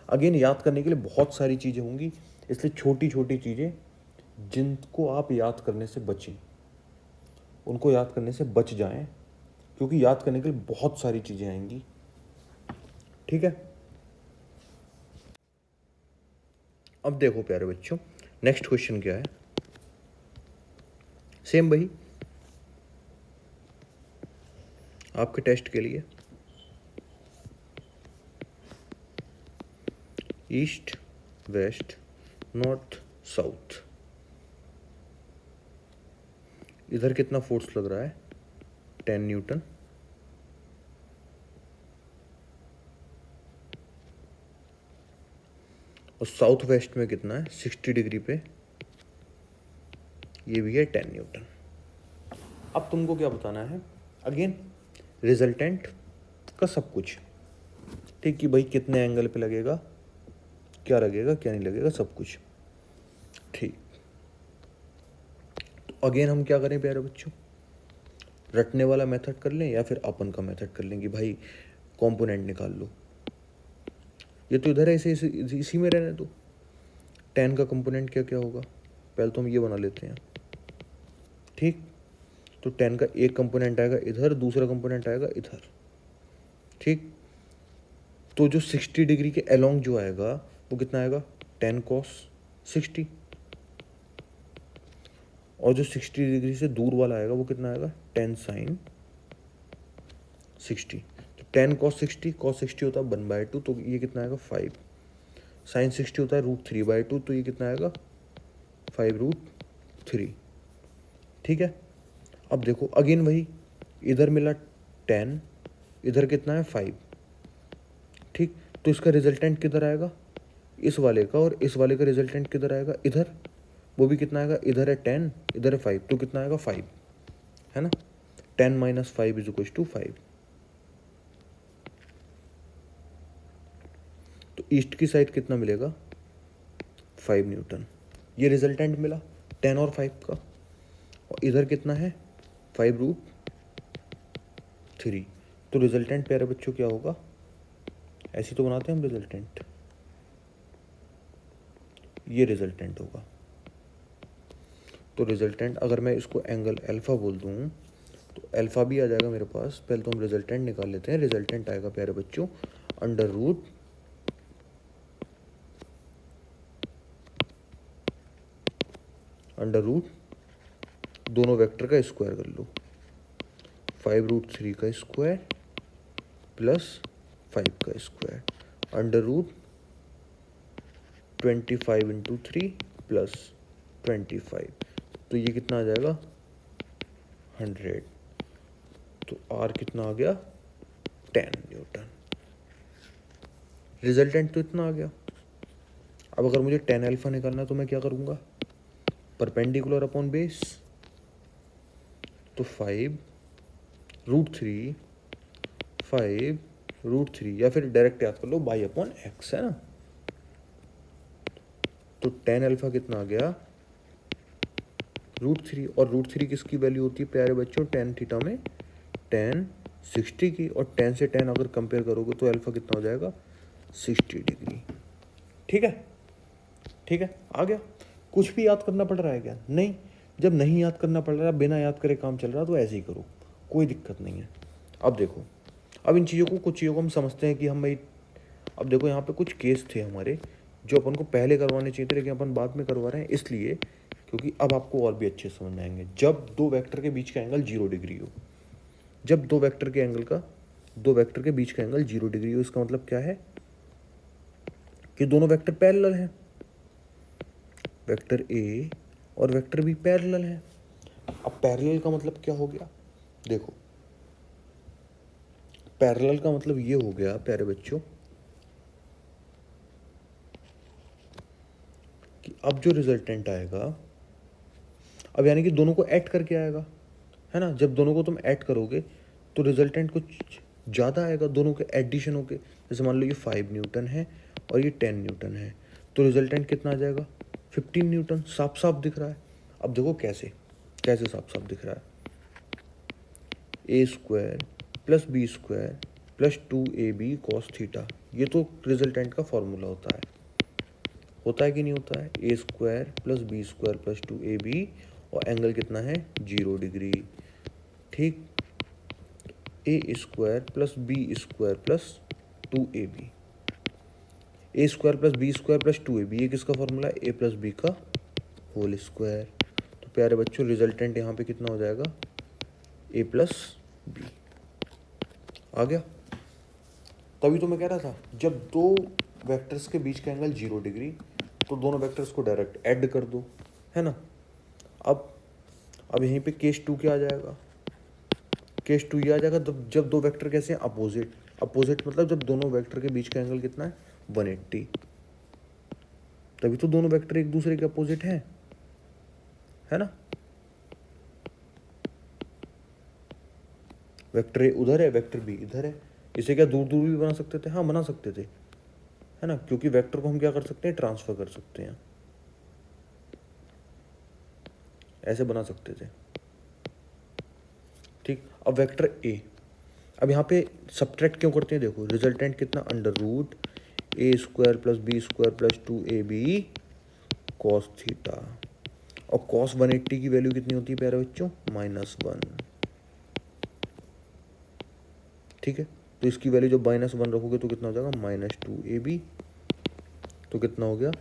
अगेन याद करने के लिए बहुत सारी चीज़ें होंगी, इसलिए छोटी छोटी चीज़ें जिनको आप याद करने से बचें, उनको याद करने से बच जाएं, क्योंकि याद करने के लिए बहुत सारी चीज़ें आएंगी, ठीक है। अब देखो प्यारे बच्चों, नेक्स्ट क्वेश्चन क्या है, सेम वही आपके टेस्ट के लिए, ईस्ट वेस्ट नॉर्थ साउथ, इधर कितना फोर्स लग रहा है 10 न्यूटन, और साउथ वेस्ट में कितना है 60 डिग्री पे, ये भी है 10 न्यूटन। अब तुमको क्या बताना है, अगेन रिजल्टेंट का सब कुछ, ठीक, कि भाई कितने एंगल पे लगेगा, क्या लगेगा क्या नहीं लगेगा, सब कुछ, ठीक। तो अगेन हम क्या करें प्यारे बच्चों, रटने वाला मेथड कर लें या फिर अपन का मेथड कर लें कि भाई कंपोनेंट निकाल लो। ये तो इधर है, इसी में रहने दो। 10 का कंपोनेंट क्या क्या होगा, पहले तो हम ये बना लेते हैं, ठीक। तो 10 का एक कंपोनेंट आएगा इधर, दूसरा कंपोनेंट आएगा इधर, ठीक। तो जो 60 डिग्री के अलोंग जो आएगा वो कितना आएगा 10 cos 60, और जो 60 डिग्री से दूर वाला आएगा वो कितना आएगा 10 sin 60। तो 10 cos 60, cos 60 होता है 1/2, तो ये कितना आएगा 5, sin 60 होता है √3/2, तो ये कितना आएगा 5√3, ठीक है। अब देखो अगेन वही, इधर मिला 10, इधर कितना है 5, ठीक। तो इसका रिजल्टेंट किधर आएगा, इस वाले का, और इस वाले का रिजल्टेंट किधर आएगा इधर, वो भी कितना आएगा, इधर है 10 इधर है 5, तो कितना आएगा 5, है ना। 10 - 5 = 5। तो ईस्ट की साइड कितना मिलेगा 5 न्यूटन, ये रिजल्टेंट मिला 10 और 5 का, और इधर कितना है 5√3। तो रिजल्टेंट प्यारे बच्चों क्या होगा, ऐसे तो बनाते हैं हम रिजल्टेंट, ये रिजल्टेंट होगा। तो रिजल्टेंट अगर मैं इसको एंगल अल्फा बोल दूँ तो अल्फ़ा भी आ जाएगा मेरे पास। पहले तो हम रिजल्टेंट निकाल लेते हैं। रिजल्टेंट आएगा प्यारे बच्चों अंडर रूट दोनों वेक्टर का स्क्वायर कर लो, 5√3 का स्क्वायर प्लस 5 का square under root 25 into 3 plus 25, तो ये कितना आ जाएगा 100। तो आर कितना आ गया 10 न्यूटन। रिजल्टेंट तो इतना आ गया। अब अगर मुझे 10 अल्फा निकालना है तो मैं क्या करूँगा, परपेंडिकुलर अपॉन बेस, तो 5√3 5√3 या फिर डायरेक्ट याद कर लो बाई अपॉन एक्स, है ना। तो 10 अल्फा कितना आ गया √3, और √3 किसकी वैल्यू होती है प्यारे बच्चों, tan थीटा में tan 60 की, और 10 से 10 अगर कंपेयर करोगे तो अल्फा कितना हो जाएगा 60 डिग्री। ठीक है, ठीक है, आ गया। कुछ भी याद करना पड़ रहा है क्या, नहीं। जब नहीं याद करना पड़ रहा, बिना याद करे काम चल रहा, तो ऐसे ही करो, कोई दिक्कत नहीं है। अब देखो, अब इन चीज़ों को, कुछ चीज़ों को हम समझते हैं कि हम भाई, अब देखो यहाँ पे कुछ केस थे हमारे जो अपन को पहले करवाने चाहिए थे, लेकिन अपन बाद में करवा रहे हैं, इसलिए क्योंकि अब आपको और भी अच्छे समझ में आएंगे। जब दो वेक्टर के बीच का एंगल 0 डिग्री हो, जब दो वेक्टर के बीच का एंगल 0 डिग्री हो, इसका मतलब क्या है कि दोनों वेक्टर पैरेलल हैं, वेक्टर ए और वेक्टर बी पैरेलल है। अब पैरेलल का मतलब क्या हो गया, देखो पैरेलल का मतलब ये हो गया प्यारे बच्चों कि अब जो रिजल्टेंट आएगा, अब यानी कि दोनों को ऐड करके आएगा, है ना। जब दोनों को तुम ऐड करोगे तो रिजल्टेंट कुछ ज़्यादा आएगा, दोनों के एडिशन होके। जैसे मान लो ये 5 न्यूटन है और ये 10 न्यूटन है, तो रिजल्टेंट कितना आ जाएगा 15 न्यूटन। साफ साफ दिख रहा है। अब देखो कैसे कैसे साफ साफ दिख रहा है, a² + b² + 2ab cos theta, ये तो रिजल्टेंट का फॉर्मूला होता है कि नहीं होता है, a² + b² + 2ab, और एंगल कितना है 0 डिग्री। ठीक, a² + b² + 2ab, a² + b² + 2ab, ये किसका फॉर्मूला है, a + b का होल स्क्वायर। तो प्यारे बच्चों रिजल्टेंट यहाँ पे कितना हो जाएगा a + b। आ गया। तभी तो मैं कह रहा था जब दो वेक्टर्स के बीच का एंगल 0 डिग्री, तो दोनों वेक्टर्स को डायरेक्ट ऐड कर दो, है ना। अब यहीं पे केस 2 क्या आ जाएगा, केस 2 ये आ जाएगा जब दो वेक्टर कैसे हैं अपोजिट मतलब जब दोनों वेक्टर के बीच का एंगल कितना है 180, तभी तो दोनों वेक्टर एक दूसरे के अपोजिट हैं, है ना। वेक्टर ए उधर है, वेक्टर बी इधर है। इसे क्या दूर दूर भी बना सकते थे, हाँ बना सकते थे, है ना, क्योंकि वेक्टर को हम क्या कर सकते हैं ट्रांसफर कर सकते हैं, ऐसे बना सकते थे। ठीक, अब वेक्टर ए, अब यहाँ पे सब्ट्रैक्ट क्यों करते हैं, देखो रिजल्टेंट कितना √a² + b² + 2ab cos theta, और cos 180 की वैल्यू कितनी होती है प्यारे बच्चों -1। ठीक है, तो इसकी वैल्यू जब -1 रखोगे तो कितना हो जाएगा -2ab, तो कितना हो गया,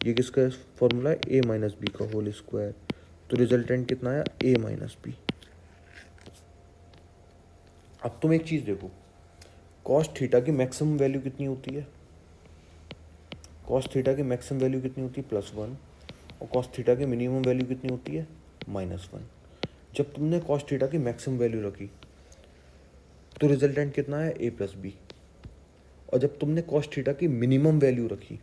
ये किसका फॉर्मूला है a - b का होल स्क्वायर। तो रिजल्टेंट कितना आया a - b। अब तुम एक चीज देखो, cos थीटा की मैक्सिमम वैल्यू कितनी होती है, cos थीटा की मैक्सिमम वैल्यू कितनी होती है +1, और cos थीटा की मिनिमम वैल्यू कितनी होती है -1। जब तुमने cos थीटा की मैक्सिमम वैल्यू रखी तो रिजल्टेंट कितना है a + b, और जब तुमने cos थीटा की मिनिमम वैल्यू रखी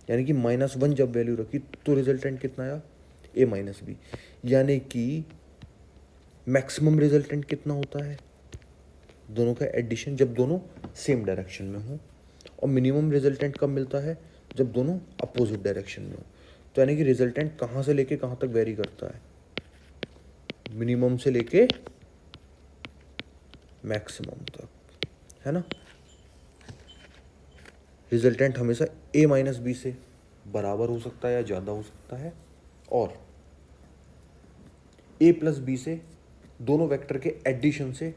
यानी कि -1 जब वैल्यू रखी तो रिजल्टेंट कितना आया a - b, यानी कि मैक्सिमम रिजल्टेंट कितना होता है दोनों का एडिशन जब दोनों सेम डायरेक्शन में हो, और मिनिमम रिजल्टेंट कब मिलता है जब दोनों अपोजिट डायरेक्शन में हो। तो यानी कि रिजल्टेंट कहाँ से लेके कहाँ तक वेरी करता है, मिनिमम से लेके मैक्सिमम तक, है ना। रिजल्टेंट हमेशा a - b से बराबर हो सकता है या ज़्यादा हो सकता है, और a + b से दोनों वेक्टर के एडिशन से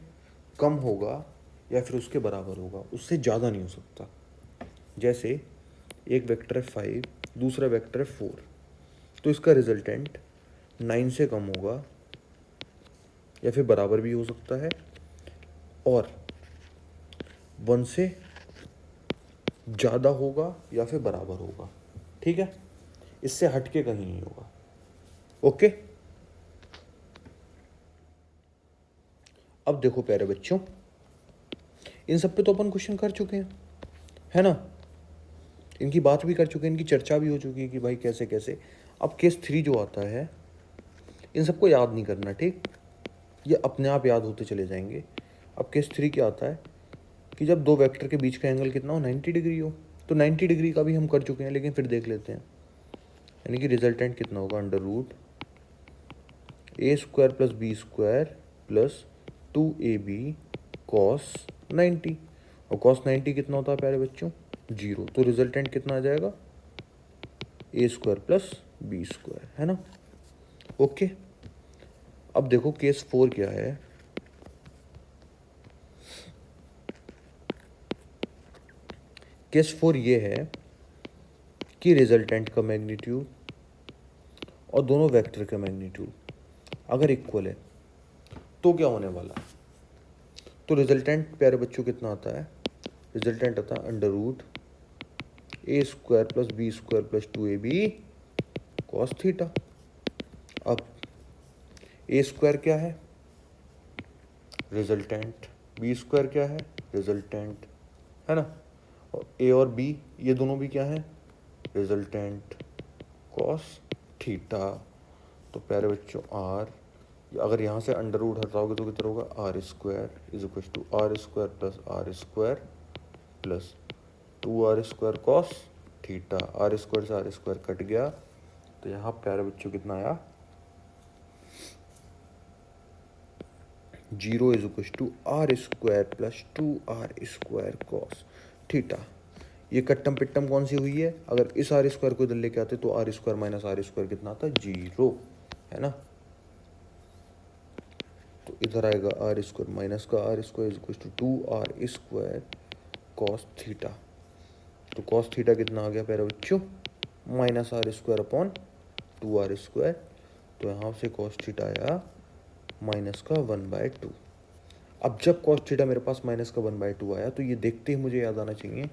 कम होगा या फिर उसके बराबर होगा, उससे ज़्यादा नहीं हो सकता। जैसे एक वेक्टर है 5, दूसरा वेक्टर है 4, तो इसका रिजल्टेंट 9 से कम होगा या फिर बराबर भी हो सकता है, और 1 से ज़्यादा होगा या फिर बराबर होगा। ठीक है, इससे हटके कहीं नहीं होगा। ओके, अब देखो प्यारे बच्चों, इन सब पे तो अपन क्वेश्चन कर चुके हैं, है ना, इनकी बात भी कर चुके हैं, इनकी चर्चा भी हो चुकी है कि भाई कैसे कैसे। अब केस 3 जो आता है, इन सबको याद नहीं करना, ठीक, ये अपने आप याद होते चले जाएंगे। अब केस 3 क्या आता है कि जब दो वेक्टर के बीच का एंगल कितना हो, 90 डिग्री हो। तो 90 डिग्री का भी हम कर चुके हैं, लेकिन फिर देख लेते हैं। यानी कि रिजल्टेंट कितना होगा, under root A square plus B square plus 2ab cos 90। और कॉस 90 कितना होता है प्यारे बच्चों, 0। तो रिजल्टेंट कितना आ जाएगा, ए स्क्वायर प्लस बी स्क्वायर, है ना। ओके, अब देखो केस 4 क्या है। केस 4 ये है कि रिजल्टेंट का मैग्नीट्यूड और दोनों वेक्टर का मैग्नीट्यूड अगर इक्वल है तो क्या होने वाला। तो रिजल्टेंट प्यारे बच्चों कितना आता है, रिजल्टेंट आता है under root A square plus B square plus 2ab cos theta. अब ए स्क्वायर क्या है, रिजल्टेंट, बी स्क्वायर क्या है, रिजल्टेंट, है ना, और ए और बी ये दोनों भी क्या है, रिजल्टेंट कॉस थीटा। तो प्यारे बच्चों आर, अगर यहाँ से अंडर रूट हटाओगे तो कितना होगा, R square is equal to R square plus R square plus 2r square cos theta. R square से आर स्क्वायर कट गया, तो यहाँ प्यारे बच्चों कितना आया, 0 is equal to R square plus 2r square cos theta. ये कट्टम पिट्टम कौन सी हुई है, अगर इस आर स्क्वायर को इधर लेके आते तो R square minus R square कितना आता है, 0, है ना। तो इधर आएगा आर स्क्वायर माइनस का R square is equal to 2r square cos theta. तो कॉस थीटा कितना आ गया प्यारे बच्चों, minus R square upon 2r square. तो यहाँ से कॉस थीटा आया माइनस का 1/2। अब जब कॉस थीटा मेरे पास माइनस का 1/2 आया, तो ये देखते ही मुझे याद आना चाहिए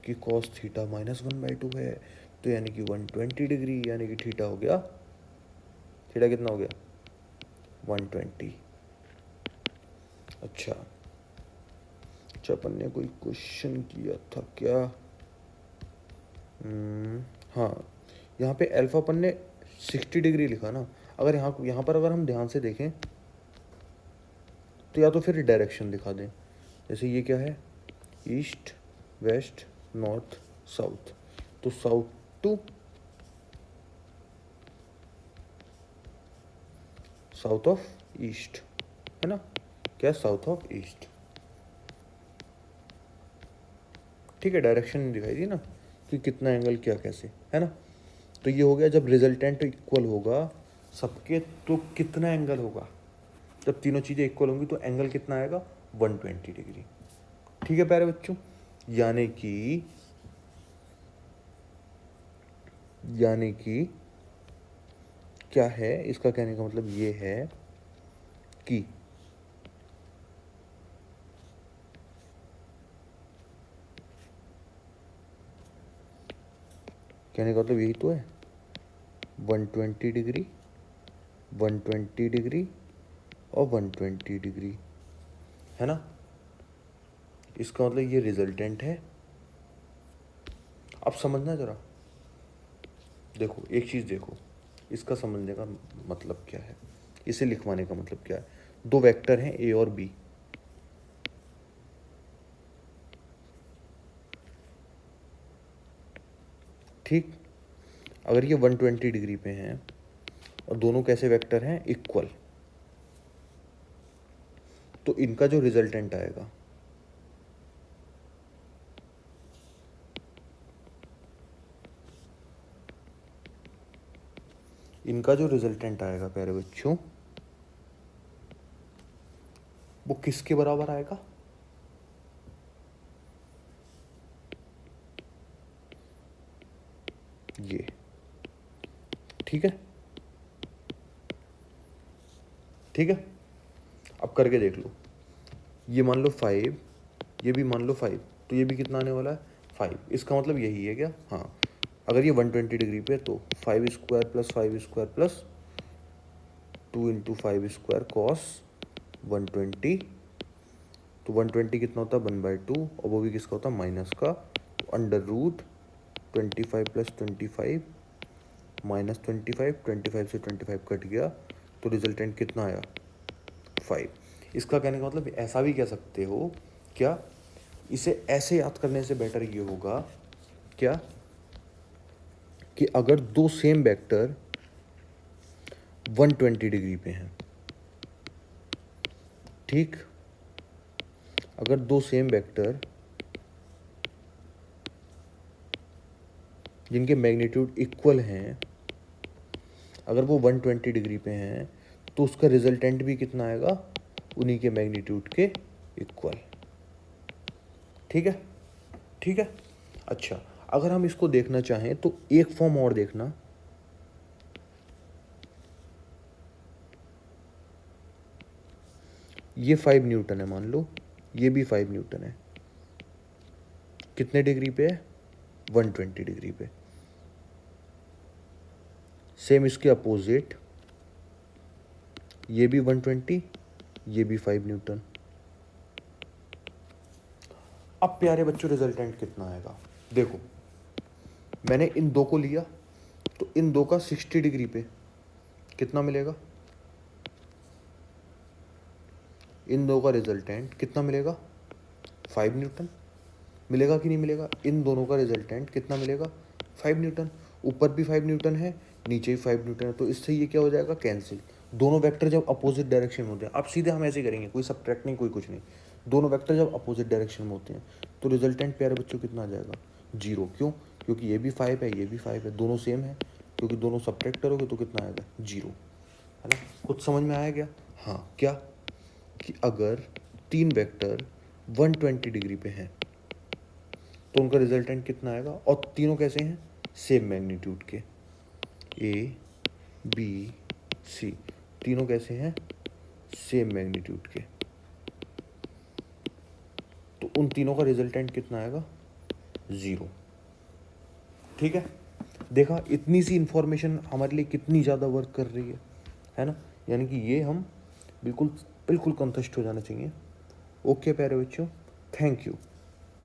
कि कॉस थीटा माइनस 1/2 है, तो यानी कि 120 डिग्री, यानी कि थीटा हो गया, थीटा कितना हो गया, 120। अच्छा, अपन ने कोई क्वेश्चन किया था क्या, हाँ, यहाँ पे अल्फा अपन ने 60 डिग्री लिखा ना। अगर यहाँ पर अगर हम ध्यान से देखें तो या तो फिर डायरेक्शन दिखा दें, जैसे ये क्या है, ईस्ट वेस्ट नॉर्थ साउथ, तो south to south of east, है ना, क्या, साउथ ऑफ ईस्ट। ठीक है, डायरेक्शन नहीं दिखाई दी ना कि कितना एंगल क्या कैसे, है ना। तो ये हो गया, जब रिजल्टेंट इक्वल होगा सबके तो कितना एंगल होगा, जब तीनों चीज़ें इक्वल होंगी तो एंगल कितना आएगा, 120 डिग्री। ठीक है प्यारे बच्चों, यानी कि क्या है, इसका कहने का मतलब ये है कि कहने का मतलब यही तो है, 120 डिग्री 120 डिग्री और 120 डिग्री, है ना। इसका मतलब ये रिजल्टेंट है। अब समझना जरा, देखो एक चीज़ देखो, इसका समझने का मतलब क्या है, इसे लिखवाने का मतलब क्या है। दो वेक्टर हैं ए और बी, ठीक, अगर ये 120 डिग्री पे हैं और दोनों कैसे वेक्टर हैं, इक्वल, तो इनका जो रिजल्टेंट आएगा, प्यारे बच्चों, किसके बराबर आएगा? ये, ठीक है, ठीक है। अब करके देख लो, ये मान लो 5, ये भी मान लो 5, तो ये भी कितना आने वाला है 5। इसका मतलब यही है क्या? हाँ, अगर ये 120 डिग्री पे तो 5 square plus 5 square plus 2 into 5 square cos 120, तो 120 कितना होता है 1/2, और वो भी किसका होता है माइनस का, तो अंडर रूट 25 प्लस 25 माइनस 25, 25 से 25 कट गया, तो रिजल्टेंट कितना आया 5। इसका कहने का मतलब ऐसा भी कह सकते हो क्या, इसे ऐसे याद करने से बेटर ये होगा क्या कि अगर दो सेम वेक्टर 120 डिग्री पे हैं, ठीक, अगर दो सेम वेक्टर जिनके मैग्नीट्यूड इक्वल हैं, अगर वो 120 डिग्री पे हैं, तो उसका रिजल्टेंट भी कितना आएगा, उन्हीं के मैग्नीट्यूड के इक्वल। ठीक है, ठीक है। अच्छा, अगर हम इसको देखना चाहें तो एक फॉर्म और देखना, ये 5 न्यूटन है मान लो, ये भी 5 न्यूटन है, कितने डिग्री पे है 120 डिग्री पे। सेम इसके अपोजिट, ये भी 120, ये भी 5 न्यूटन। अब प्यारे बच्चों रिजल्टेंट कितना आएगा, देखो मैंने इन दो को लिया, तो इन दो का 60 डिग्री पे कितना मिलेगा, इन दो का रिजल्टेंट कितना मिलेगा 5 न्यूटन मिलेगा कि नहीं मिलेगा? इन दोनों का रिजल्टेंट कितना मिलेगा 5 न्यूटन। ऊपर भी 5 न्यूटन है, नीचे भी 5 न्यूटन है, तो इससे ये क्या हो जाएगा कैंसिल। दोनों वेक्टर जब अपोजिट डायरेक्शन में होते हैं, अब सीधे हम ऐसे करेंगे, कोई सब्ट्रैक्ट नहीं, कोई कुछ नहीं, दोनों वेक्टर जब अपोजिट डायरेक्शन में होते हैं तो रिजल्टेंट प्यारे बच्चों कितना आ जाएगा 0। क्यों? क्योंकि ये भी 5 है, ये भी 5 है, दोनों सेम है, क्योंकि दोनों सब्ट्रैक्ट करोगे तो कितना आएगा 0, है ना। कुछ समझ में आया क्या? हाँ, क्या कि अगर तीन वेक्टर 120 डिग्री पे हैं तो उनका रिजल्टेंट कितना आएगा, और तीनों कैसे हैं सेम मैग्नीट्यूड के, ए बी सी, तीनों कैसे हैं सेम मैग्नीट्यूड के, तो उन तीनों का रिजल्टेंट कितना आएगा 0। ठीक है, देखा इतनी सी इंफॉर्मेशन हमारे लिए कितनी ज़्यादा वर्क कर रही है ना। यानी कि ये हम बिल्कुल बिल्कुल कंटेस्ट हो जाना चाहिए। ओके प्यारे बच्चों, थैंक यू।